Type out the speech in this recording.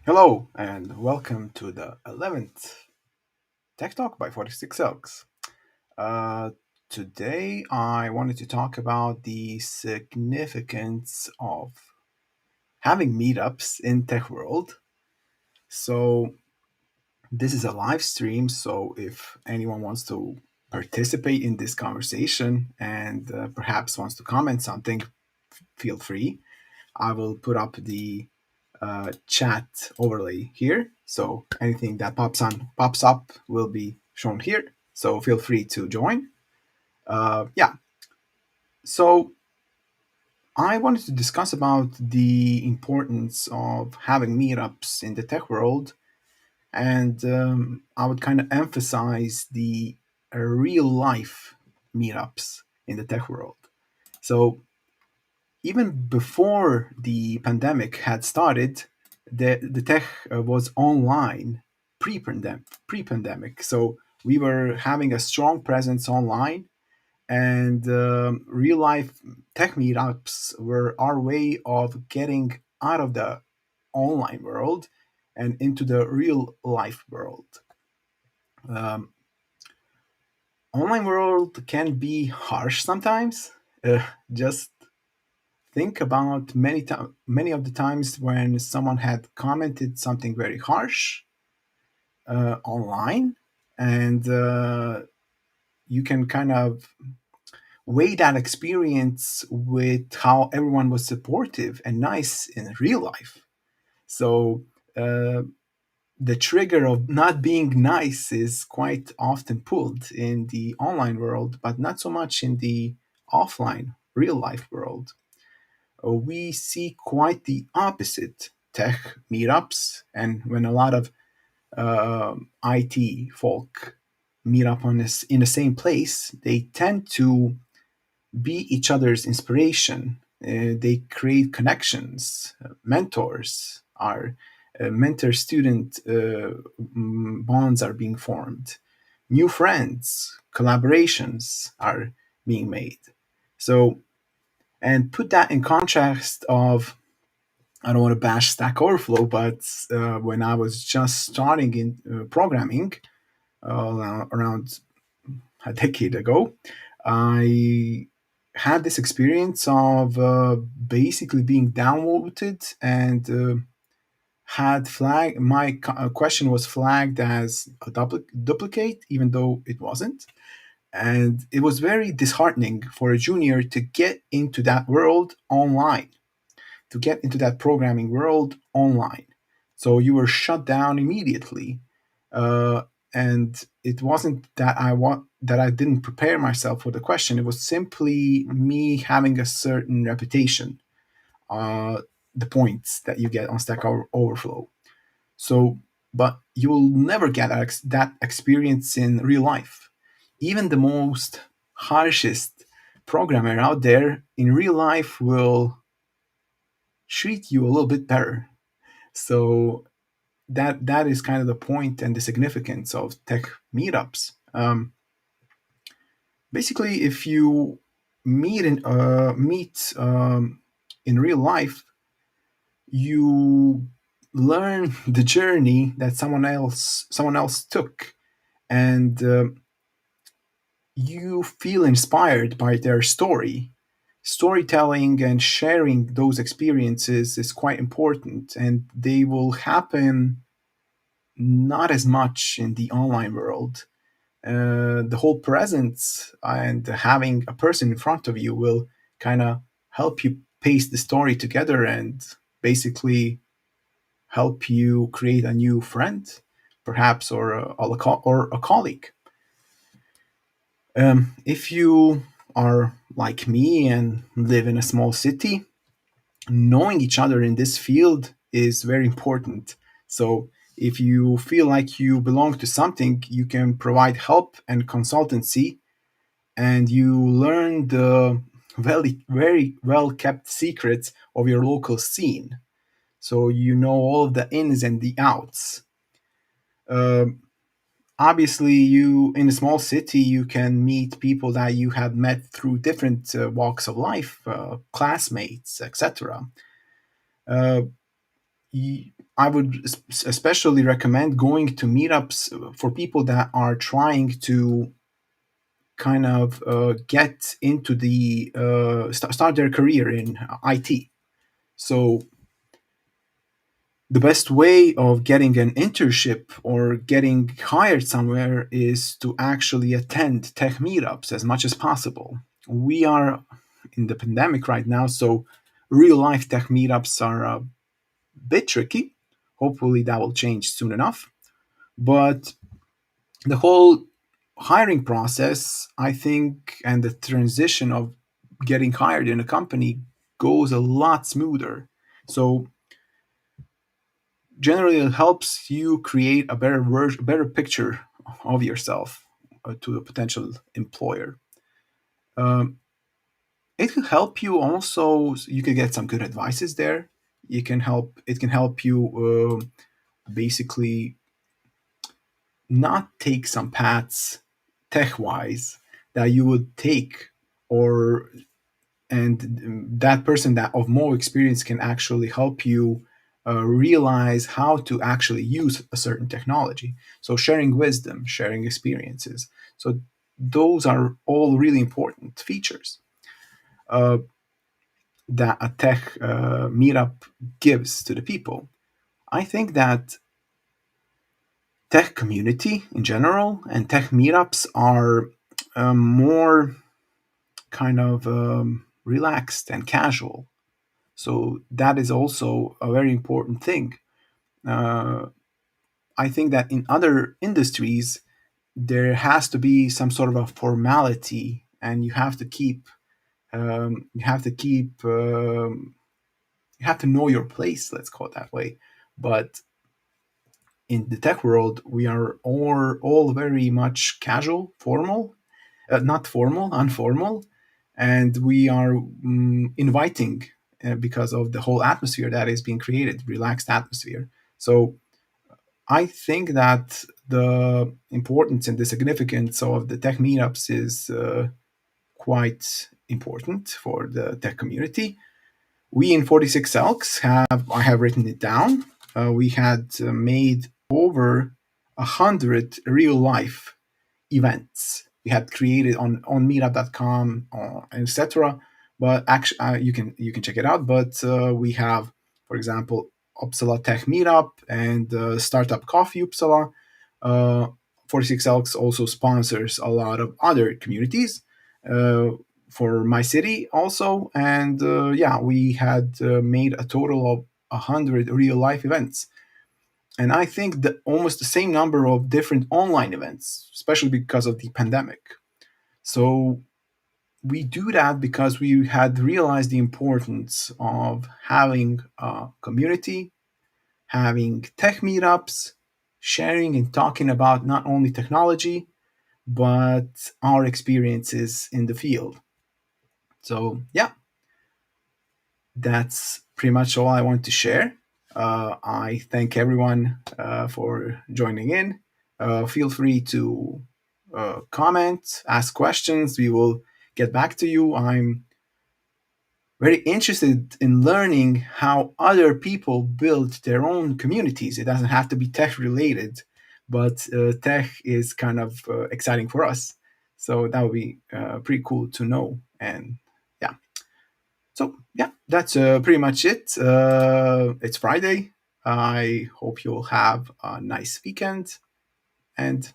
Hello, and welcome to the 11th Tech Talk by 46 Elks. Uh, Today, I wanted to talk about the significance of having meetups in tech world. So, this is a live stream, so if anyone wants to participate in this conversation and perhaps wants to comment something, feel free. I will put up the chat overlay here. So anything that pops up will be shown here. So feel free to join. Yeah. So I wanted to discuss about the importance of having meetups in the tech world, and I would kind of emphasize the real life meetups in the tech world. So even before the pandemic had started, the tech was online pre-pandemic. So we were having a strong presence online, and real life tech meetups were our way of getting out of the online world and into the real life world. Um, Online world can be harsh sometimes. Just think about many of the times when someone had commented something very harsh online, and you can kind of weigh that experience with how everyone was supportive and nice in real life. So uh, the trigger of not being nice is quite often pulled in the online world, but not so much in the offline real life world. We see quite the opposite tech meetups, and when a lot of IT folk meet up in the same place, they tend to be each other's inspiration. They create connections, mentors are mentor-student bonds are being formed, new friends, collaborations are being made. So, and put that in contrast of, I don't want to bash Stack Overflow, but when I was just starting in programming around a decade ago, I had this experience of basically being downvoted and had flag. My question was flagged as a duplicate, even though it wasn't. And it was very disheartening for a junior to get into that world online, to get into that programming world online. So you were shut down immediately, uh, and it wasn't that I didn't prepare myself for the question. It was simply me having a certain reputation, uh, the points that you get on Stack Overflow. So, but you will never get that experience in real life. Even the most harshest programmer out there in real life will treat you a little bit better. So that is kind of the point and the significance of tech meetups. Basically, if you meet in real life, you learn the journey that someone else took, and you feel inspired by their story. Storytelling and sharing those experiences is quite important, and they will happen not as much in the online world. The whole presence and having a person in front of you will kind of help you paste the story together and basically help you create a new friend, perhaps, or a colleague. If you are like me and live in a small city, knowing each other in this field is very important. So if you feel like you belong to something, you can provide help and consultancy, and you learn very well kept secrets of your local scene. So you know all of the ins and the outs. Um, Obviously, you in a small city you can meet people that you had met through different walks of life, classmates, etc. Uh, I would especially recommend going to meetups for people that are trying to kind of get into the start their career in IT. So the best way of getting an internship or getting hired somewhere is to actually attend tech meetups as much as possible. We are in the pandemic right now, so real life tech meetups are a bit tricky. Hopefully, that will change soon enough. But the whole hiring process, I think, and the transition of getting hired in a company goes a lot smoother. So generally it helps you create a better better picture of yourself to a potential employer. Um, it can help you also. You can get some good advices there. You can help. It can help you basically not take some paths tech wise that you would take, or and that person that of more experience can actually help you realize how to actually use a certain technology. So sharing wisdom, sharing experiences, so those are all really important features uh, that a tech meetup gives to the people. I think that tech community in general and tech meetups are more kind of relaxed and casual. So that is also a very important thing. Uh, I think that in other industries, there has to be some sort of a formality, and you have to keep, you have to know your place. Let's call it that way. But in the tech world, we are all very much casual, formal, not formal, informal, and we are inviting because of the whole atmosphere that is being created, relaxed atmosphere. So I think that the importance and the significance of the tech meetups is quite important for the tech community. We in 46 Elks have, I have written it down. We had made over 100 real life events we had created on meetup.com, etc. But actually, you can check it out. But we have, for example, Uppsala Tech Meetup and Startup Coffee Uppsala. Uh, 46 Elks also sponsors a lot of other communities uh, for my city also. And yeah, we had made a total of 100 real life events, and I think that almost the same number of different online events, especially because of the pandemic. So we do that because we had realized the importance of having a community, having tech meetups, sharing and talking about not only technology, but our experiences in the field. So, yeah, that's pretty much all I want to share. I thank everyone for joining in. Feel free to comment, ask questions. We will get back to you. I'm very interested in learning how other people build their own communities. It doesn't have to be tech related, but tech is kind of exciting for us. So that would be pretty cool to know. And yeah, so yeah, that's pretty much it. It's Friday. I hope you'll have a nice weekend, and